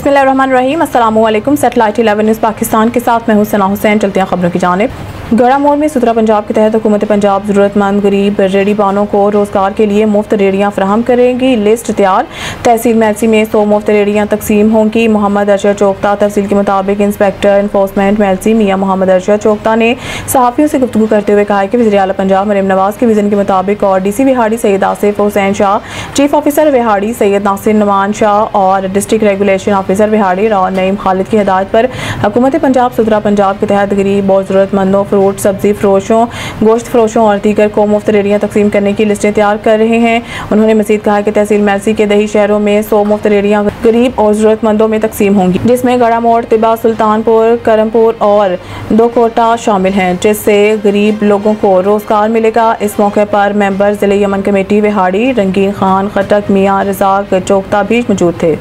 बिस्मिल्लाहिर्रहमानिर्रहीम। अस्सलामुअलैकुम। Satellite 11 news Pakistan के साथ मैं हूं सना हुसैन। चलते हैं खबरों की जानिब। गड़ा मोड़ में सुथरा पंजाब के तहत हुकूमत पंजाब ज़रूरतमंद गरीब रेडी बानों को रोज़गार के लिए मुफ्त रेडियाँ फराहम करेगी। लिस्ट तैयार। तहसील मैलसी में 100 मुफ्त रेडियाँ तकसीम होंगी। मोहम्मद अरशद चोकता तहसील के मुताबिक इंस्पेक्टर इन्फोर्समेंट मैलसी मियाँ मोहम्मद अरशद चोकता ने सहाफ़ियों से गुफ्तगू करते हुए कहा कि वज़ीर आला पंजाब मरीम नवाज़ के विज़न के मुताबिक और DC Vehari Syed Asif Hussain Shah, chief officer Vehari Syed Nasir Numan Shah और district regulation officer Vehari Rao Naeem Khalid की हिदायत पर हुकूमत पंजाब सुथरा पंजाब के तहत गरीब और ज़रूरतमंदों, फ्रूट सब्जी फरोशों, गोश्त फरोशों और दीगर को मुफ्त रेडियाँ तकसीम करने की लिस्टें तैयार कर रहे हैं। उन्होंने मज़ीद कहा कि तहसील मैलसी के दही शहरों में 100 मुफ्त रेडियाँ गरीब और ज़रूरतमंदों में तकसीम होंगी, जिसमें गड़ा मोड़, तिब्बा, सुल्तानपुर, करमपुर और दो कोटा शामिल हैं, जिससे गरीब लोगों को रोज़गार मिलेगा। इस मौके पर मेंबर ज़िले यमन कमेटी विहाड़ी रंगीन खान खटक, मियाँ रज़ाक चोकता भी मौजूद थे।